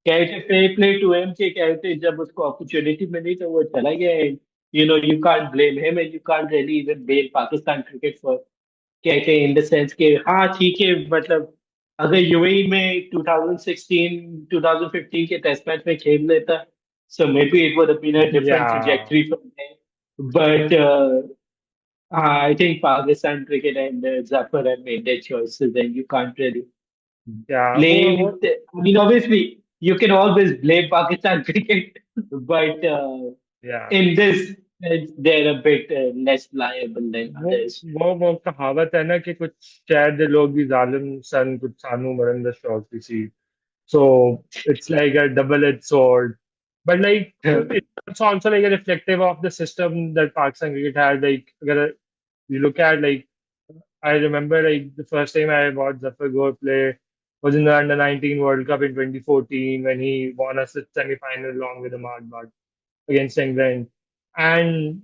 कहते fair play to him कि कहते जब उसको opportunity मिली तो वो चला गया. You can't blame him and you can't really even blame Pakistan cricket for कहते हैं in the sense कि हाँ ठीक है मतलब अगर यूएई में 2016 2015 के टेस्ट मैच में खेल लेता so maybe it would have been a different Yeah. trajectory from there. But I think Pakistan cricket and Zafar have made their choices and you can't really Yeah. blame. I mean, obviously, you can always blame Pakistan cricket, but Yeah. in this, they're a bit less liable than वो others. वो कहावत है ना कि कुछ शायद लोग भी जालिम सन कुछ सानू मरन द शौक किसी. So it's like a double-edged sword. But like it's also like a reflective of the system that Pakistan cricket had. Like you look at like I remember like the first time I watched Zafar Gore play was in the Under 19 World Cup in 2014 when he won us the semi-final along with Ahmad against England. And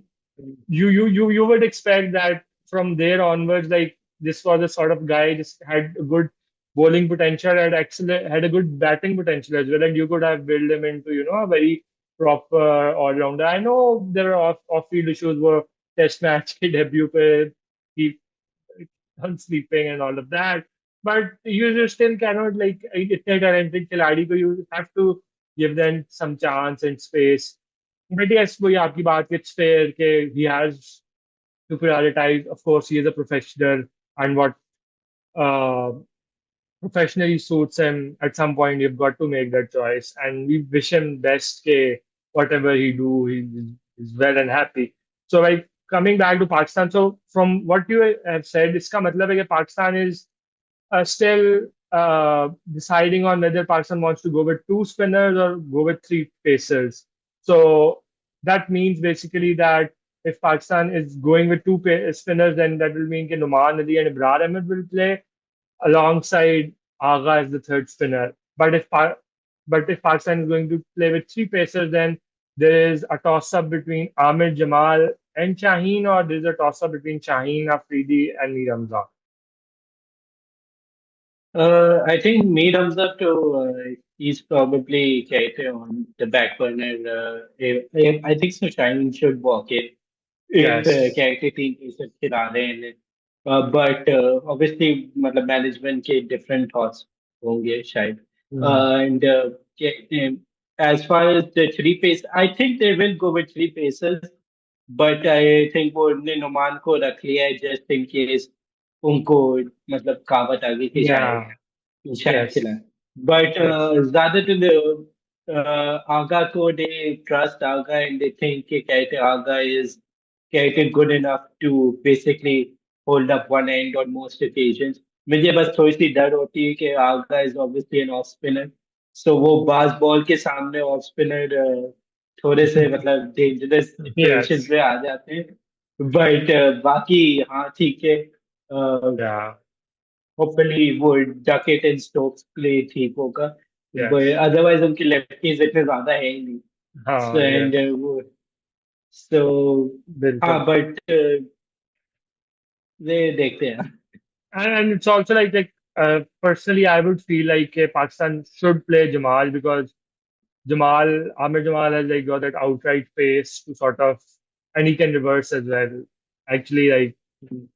you would expect that from there onwards, like this was a sort of guy just had a good bowling potential, had excellent had a good batting potential as well, and you could have built him into a very proper all rounder. I know there are off field issues where test match debut पे he on sleeping and all of that. But you still cannot like इतने talented खिलाड़ी को you have to give them some chance and space. But yes, वही आपकी बात it's fair कि he has to prioritize. Of course, he is a professional and what uh, professionally suits him. At some point, you've got to make that choice. And we wish him best ke whatever he do, he's well and happy. So like coming back to Pakistan, so from what you have said, iska matlab hai कि Pakistan is still deciding on whether Pakistan wants to go with two spinners or go with three pacers. So that means basically that if Pakistan is going with two spinners, then that will mean that Numan Ali and Ibrar Ahmed will play alongside Agha as the third spinner. But if Pakistan is going to play with three pacers, then there is a toss up between Ahmed Jamal and Shaheen, or there is a toss up between Shaheen Afridi and Mir Ramzan. I think me thumbs up to he's probably Keita on the back burner. I think so. Shine should walk in if Yes. Keita team is खिला रहे हैं. But obviously मतलब management के different thoughts होंगे शायद. Hmm. And as far as the three pace, I think they will go with three paces. But I think वो उन्होंने नुमान को रख लिया है just in case उनको मतलब कहावत आ गई कि शायद Yeah. शायद Yes. खिलाए. But Yes. ज्यादातर Aga को they trust Aga and they think कि कहते Aga is कहते good enough to basically hold up one end on most occasions. मुझे बस थोड़ी सी डर होती है कि Aga is obviously an off spinner. So वो बास बॉल के सामने ऑफ स्पिनर थोड़े से मतलब डेंजरस सिचुएशंस Yes. में आ जाते हैं. बट बाकी हाँ ठीक है. Yeah. होपफुली वो डकेट एंड स्टोक्स प्ले ठीक होगा. Yes. अदरवाइज उनके लेफ्टीज इतने ज्यादा है ही नहीं. सो हाँ. And Yes. वो सो हाँ बिल्कुल. बट ये देखते हैं. And it's also like personally, I would feel like Pakistan should play Jamal because Ahmed Jamal has like got that outright pace to sort of, and he can reverse as well. Actually, like one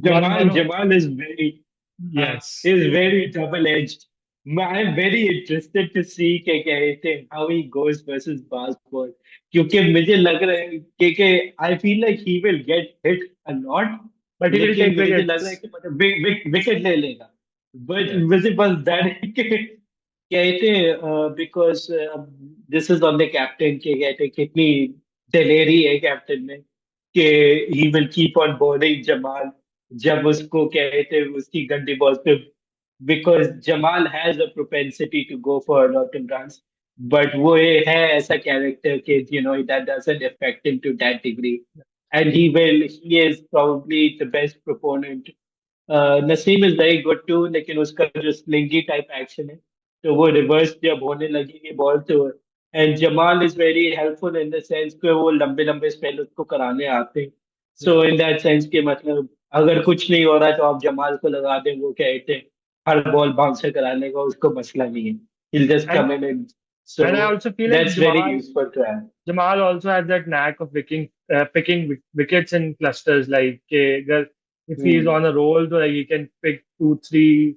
Jamal of Jamal yes, is very double-edged. I'm very interested to see कि how he goes versus basketball. क्योंकि मुझे लग रहा है कि I feel like he will get hit a lot. but he will लेकिन take मुझे लग रहा है wickets. कि मतलब विकेट ले लेगा. But Yes, मुझे बस डर है कि कहते because this is on the captain के कहते कितनी दिलेरी है कैप्टन में कि he will keep on bowling Jamal जब उसको कहते उसकी गंदी बॉल पे because Jamal has a propensity to go for lot of runs but वो ये है ऐसा कैरेक्टर कि you know that doesn't affect him to that degree and he is probably the best proponent. Naseem is very good to लेकिन उसका जो स्लिंगी type action है तो वो रिवर्स जब होने लगेगी बॉल तो and Jamal is very helpful in the sense कि वो लंबे लंबे स्पेल उसको कराने आते हैं. सो इन yes, दैट सेंस कि मतलब अगर कुछ नहीं हो रहा तो आप जमाल को लगा दें वो कहते हैं हर बॉल बाउंसर कराने का उसको मसला नहीं है. He'll just and come in and so and I also feel like that's very useful to have. Jamal also has that knack of picking wickets in clusters. Like if he's Hmm. on a roll, so like he can pick two, three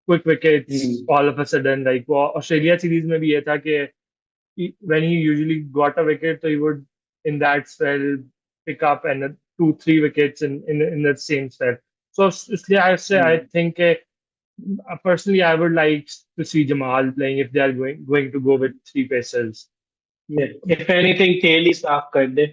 quick wickets Hmm. all of a sudden. Like वो Australia series में भी ये था कि when he usually got a wicket, so he would in that spell pick up and two, three wickets in that same spell. So इसलिए I say I Hmm. think personally I would like to see Jamal playing if they are going to go with three pacers. Yeah. If anything, tail ही साफ कर दे.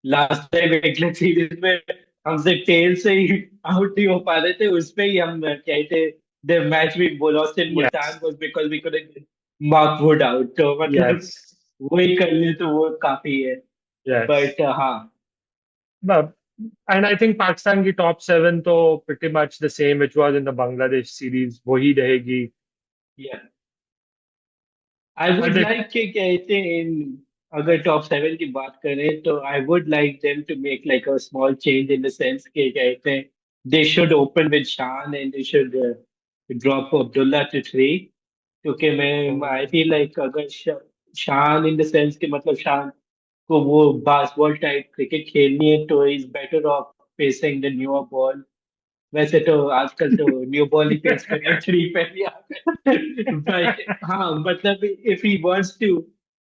Last time England series में हमसे tell से ही out नहीं हो पा रहे थे उस पे ही हम कहते the match we lost in Multan Yes, was because we couldn't mark Wood out. तो मतलब yes, वही कर ले तो वो काफी है. yes. बट हाँ. But and I think Pakistan की top seven तो pretty much the same which was in the Bangladesh series वही रहेगी. Yeah. I But would like के कहते हैं इन अगर टॉप सेवन की बात करें तो I would like them to make like a small change in the sense के कहते हैं they should open with Shan and they should drop Abdullah to three. क्योंकि मैं आई फील लाइक अगर शान इन द सेंस के मतलब शान को वो बास्केटबॉल टाइप क्रिकेट खेलनी है तो is better of facing the newer ball. वैसे तो आजकल तो न्यू बॉल ही फेस करने थ्री पे भी आ गए. बट हाँ मतलब इफ ही वांट्स टू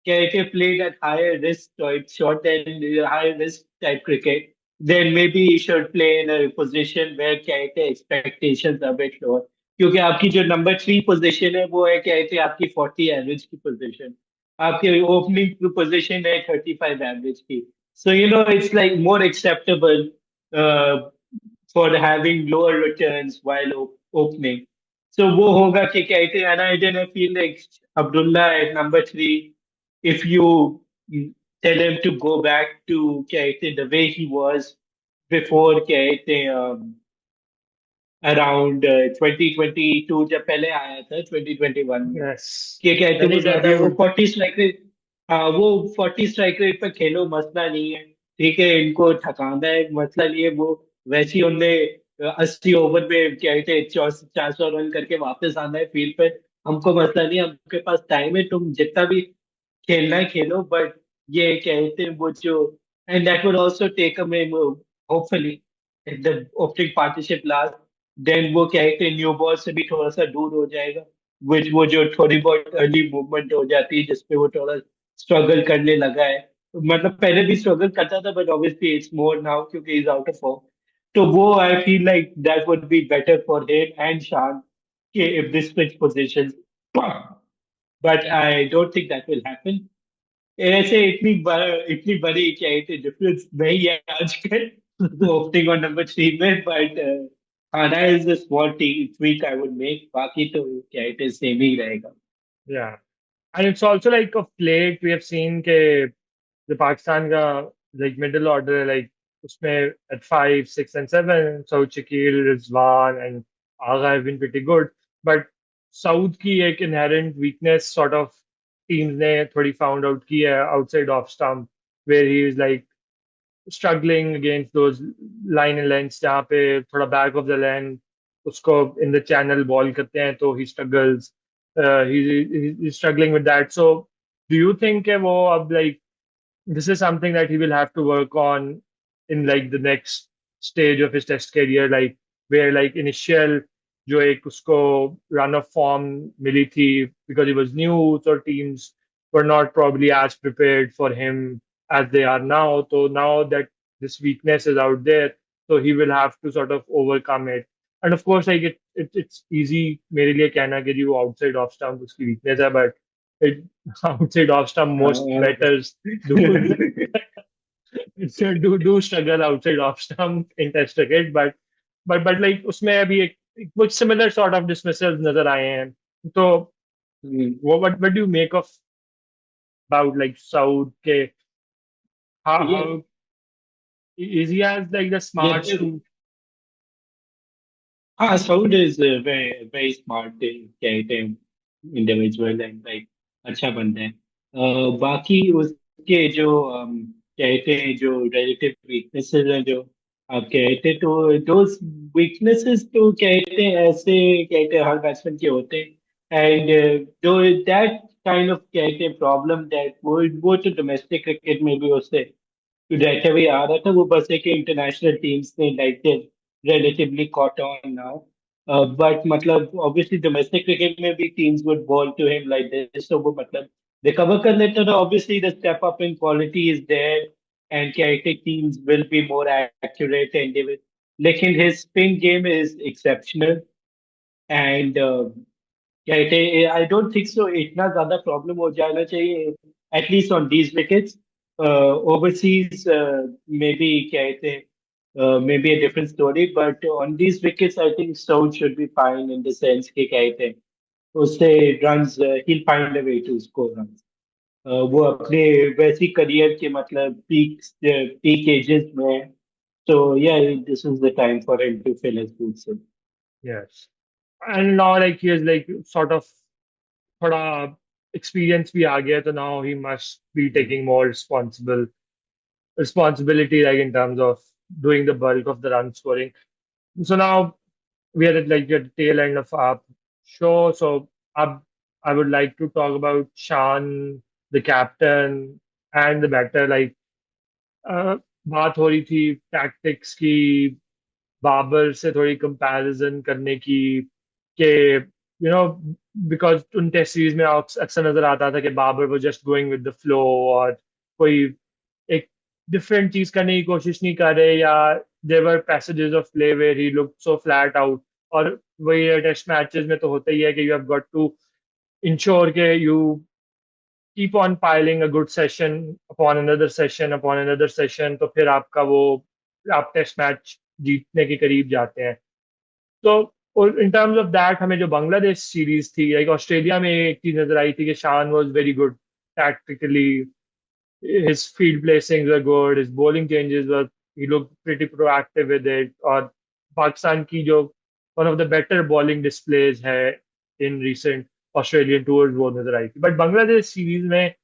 के play that higher risk type short and higher risk type cricket then maybe he should play in a position where कहते expectations are a bit lower. क्योंकि आपकी जो नंबर थ्री पोजीशन है वो है कहते आपकी 40 एवरेज की पोजीशन. आपकी ओपनिंग पोजीशन है 35 एवरेज की. So you know it's like more acceptable for having lower returns while opening. So वो होगा कि कहते हैं and I didn't feel like Abdullah at number three if you tell him to go back to कहते हैं the way he was before कहते हैं around 2022 जब पहले आया था 2021 में yes, कि कहते then वो he ज्यादा वो debuted. 40 strike rate. हाँ वो 40 स्ट्राइक रेट पर खेलो मसला नहीं है. ठीक है इनको थकाना है मसला नहीं है वो वैसे ही उनने 80 ओवर में क्या कहते हैं 400 रन करके वापस आना है फील्ड पे। हमको मसला नहीं, हमके पास टाइम है, तुम जितना भी खेलना है खेलो, बट ये कहते हैं वो जो, and that would also take a hopefully if the opening partnership last, then वो कहते हैं न्यू बॉल से भी थोड़ा सा दूर हो जाएगा, विच वो जो थोड़ी बहुत अर्ली मूवमेंट हो जाती है जिसपे वो थोड़ा स्ट्रगल करने लगा है। मतलब पहले भी स्ट्रगल करता था but obviously it's more now क्योंकि इज आउट ऑफ फॉर्म। तो वो आई feel like that would be better for him and शान के if this switch position, but I don't think that will happen. ऐसे इतनी बड़ी क्या कहते डिफरेंस नहीं है आजकल ओपनिंग और नंबर 3 में, बट खाना is the small tweak I would make, बाकी तो क्या कहते सेम ही रहेगा। Yeah. And it's also like of late we have seen के the Pakistan का like middle order like उसमें at 5, 6, and 7 Saud Shakil, Rizwan and Agha have been pretty good. But Saud की एक inherent weakness sort of teams ने थोड़ी found out की है outside off stump where he is like struggling against those line and lengths जहाँ पे थोड़ा back of the lane उसको in the channel ball करते हैं तो he struggles. He's struggling with that. So do you think कि वो अब like this is something that he will have to work on in like the next stage of his test career, like where like initial जो एक उसको run of form मिली थी because he was new, so teams were not probably as prepared for him as they are now. So now that this weakness is out there, so he will have to sort of overcome it. And of course, like it's easy मेरे लिए कहना कि जी वो outside off stump उसकी weakness है, but it outside off stump most Uh, batters do do struggle outside off stump in test cricket, but like उसमें अभी एक कुछ similar sort of dismissals नजर आए हैं. तो what do you make of about like Saud के yeah, how is he has like the yeah. smarts to हाँ, sound is very very smart क्या कहते हैं इंडिविजुअल एंड लाइक अच्छा बंदा है। बाकी उसके जो क्या कहते हैं जो रिलेटिव वीकनेसेस हैं जो आप कहते हैं, तो दोज वीकनेसेस तो कहते हैं ऐसे कहते हैं हर बैट्समैन के होते हैं, एंड दो दैट काइंड ऑफ कहते हैं प्रॉब्लम दैट वो तो डोमेस्टिक क्रिकेट में भी उससे रहते हुए आ रहा था, वो बस एक इंटरनेशनल टीम्स ने like relatively caught on now. But मतलब obviously domestic cricket में भी teams would ball to him like this, so वो मतलब recover कर लेता था। Obviously the step up in quality is there and chaotic teams will be more accurate and they will, लेकिन his spin game is exceptional and कहते I don't think so इतना ज्यादा problem हो जाना चाहिए at least on these wickets. Overseas may be कहते may be a different story, but on these wickets I think south should be fine in the sense के कहते हैं उससे runs he find a way to score runs. वो अपने वैसी career के मतलब पीक एजेस में है, so yeah, this is the time for him to fill his boots in. yes. And now like he is like sort of थोड़ा experience भी आ गया तो now he must be taking more responsibility like in terms of doing the bulk of the run scoring. So now we are at like the tail end of our show. So I would like to talk about Shan, the captain, and the batter. Like uh, बात हो रही थी tactics की, बाबर से थोड़ी comparison करने की कि बिकॉज उन टेस्ट सीरीज में अक्सर नजर आता था कि बाबर वो just going with the flow और कोई एक डिफरेंट चीज करने की कोशिश नहीं कर रहे या there were passages of play where he looked so flat out. और वही टेस्ट मैचेस में तो होता ही है कि you have got to ensure के you keep on piling a good session upon another session तो फिर आपका वो आप टेस्ट मैच जीतने के करीब जाते हैं. तो और इन टर्म्स ऑफ दैट हमें जो बांग्लादेश सीरीज थी लाइक ऑस्ट्रेलिया में एक चीज नजर आई थी कि शान was very good tactically. His field placings were good, his bowling changes were, he looked pretty proactive with it. और पाकिस्तान की जो one of the better bowling displays है in recent Australian tours वो नजर आई थी. बट बांग्लादेश सीरीज में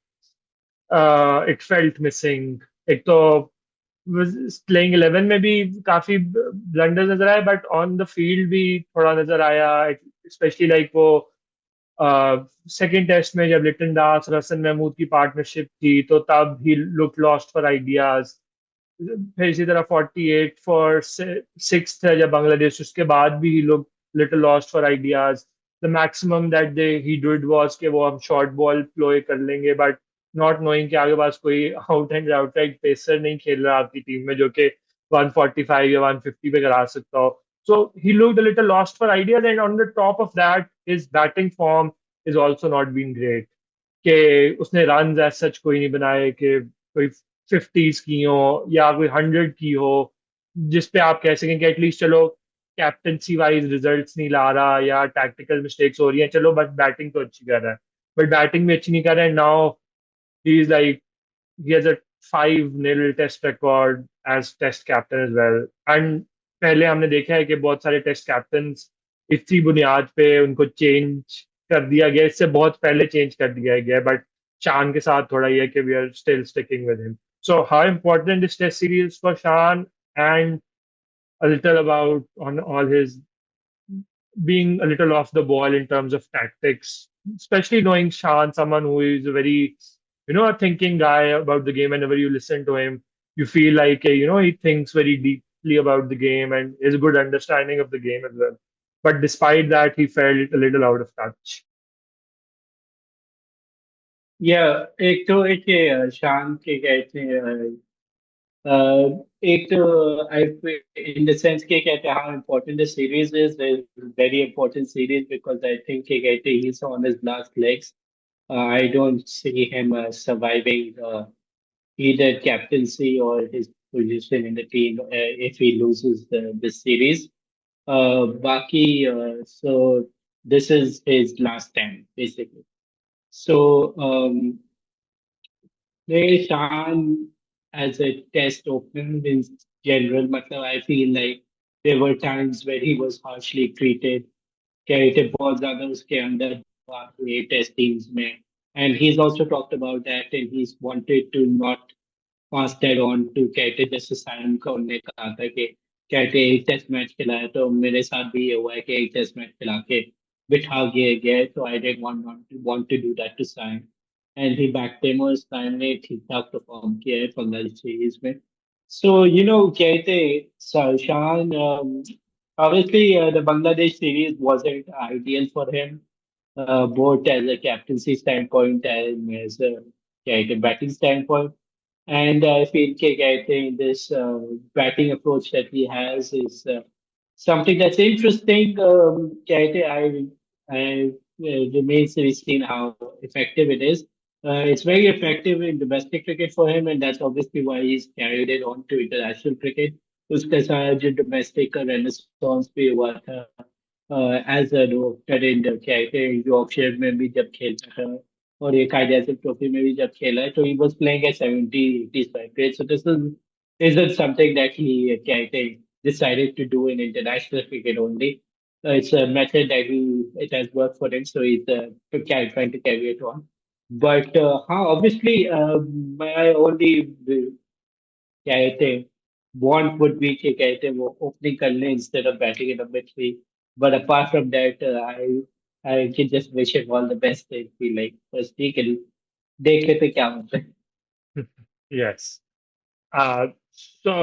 it felt missing. एक तो प्लेइंग 11 में भी काफी ब्लंडर्स नजर आए, बट ऑन द फील्ड भी थोड़ा नजर आया, स्पेशली लाइक वो सेकेंड टेस्ट में जब लिटन दास और हसन महमूद की पार्टनरशिप थी, तो तब ही लुक लॉस्ट फॉर आइडियाज। फिर इसी तरह 48 फॉर 6 है जब बांग्लादेश, उसके बाद भी ही लोग little lost for ideas. The maximum that they he did was कि वो हम शॉर्ट बॉल प्ले कर लेंगे, बट नॉट नोइंग कि आगे पास कोई आउट एंड आउटराइट पेसर नहीं खेल रहा आपकी टीम में जो कि 145 या 150 पे करा सकता हो। So he looked a little lost for ideas, and on the top of that his batting form is also not been great. कि उसने रन एज सच कोई नहीं बनाए कि कोई 50s की हो या कोई 100 की हो, जिस पे आप कह सकें कि एटलीस्ट चलो कैप्टनसी वाइज रिजल्ट्स नहीं ला रहा या टैक्टिकल मिस्टेक्स हो रही हैं, चलो बट बैटिंग तो अच्छी कर रहा है। बट बैटिंग भी अच्छी नहीं कर रहा है now. He is like he has a 5-0 test record as test captain as well. And पहले हमने देखा है कि बहुत सारे टेस्ट कैप्टन इसी बुनियाद पे उनको चेंज कर दिया गया, इससे बहुत पहले चेंज कर दिया गया, बट शान के साथ थोड़ा ये है कि we are still sticking with him. So how important is test series for Shan, and a little about on all his being a little off the ball in terms of tactics, especially knowing Shan, someone who is a very, a thinking guy about the game. Whenever you listen to him, you feel like, he thinks very deeply about the game and has a good understanding of the game as well. But despite that, he felt a little out of touch. या एक तो एक ये, शान के कहते हैं एक तो आई इन द सेंस के कहते हैं how important the series is very important series because I think के कहते हैं he is on his last legs I don't see him surviving either captaincy or his position in the team if he loses this series. Baki, so this is his last time, basically. So, Shan as a test opener in general, matlab, I feel like there were times where he was harshly treated. Character बहुत ज्यादा उसके अंदर बात हुई test teams में, and he's also talked about that and he's wanted to not passed on to कहते जैसे साइम को उन्होंने कहा था कि कहते एक टेस्ट मैच खिलाया तो मेरे साथ भी ये हुआ है कि एक टेस्ट मैच खिला के बिठा दिए गए तो I don't want to do that to Saim and he back टेम और साइम ने ठीक ठाक परफॉर्म किया है बांग्लादेश सीरीज में सो यू नो कहते शान obviously the Bangladesh series wasn't ideal for him both as a captaincy standpoint and as a batting standpoint. And I feel K I think this batting approach that he has is something that's interesting. I remains to be seen how effective it is. It's very effective in domestic cricket for him, and that's obviously why he's carried it on to international cricket. उसके साथ जो domestic का renaissance भी हुआ था as a roster इन क्या कहते हैं यॉर्कशायर में भी जब खेलता था और एक आईडीएसएल ट्रॉफी में भी जब खेला है तो he was playing at 70 80 strike rate. So this is isn't something that he क्या कहते हैं decided to do in international cricket only. It's a method that he it has worked for him, so he's trying to carry it on. But how obviously my only क्या कहते हैं want would be कि कहते हैं वो opening कर लें instead of batting in number 3. But apart from that, I can just wish him all the best and feel like first ठीक है देख लेते क्या होता है. Yes. So,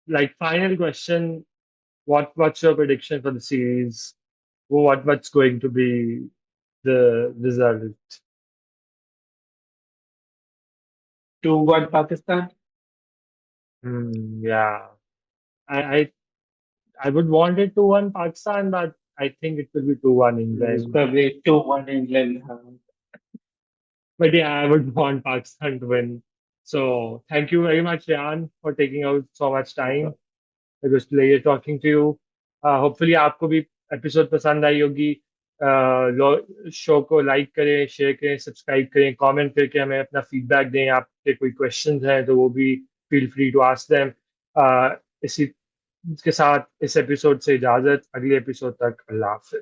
like, final question, what's your prediction for the series? What's going to be the result? 2-1 Pakistan. Yeah, I, I I would want it to 1 Pakistan, but I think it will be 2-1 It's England. probably 2-1 England. But yeah, I would want Pakistan to win. So thank you very much, Ryan, for taking out so much time. It was a pleasure talking to you. Hopefully आपको भी episode पसंद आई होगी। Show को like करें, share करें, subscribe करें, comment करके हमें अपना फीडबैक दें। आपके कोई क्वेश्चंस हैं तो वो भी feel free to ask them. इसी के साथ इस एपिसोड से इजाजत, अगले एपिसोड तक अल्लाह हाफिज।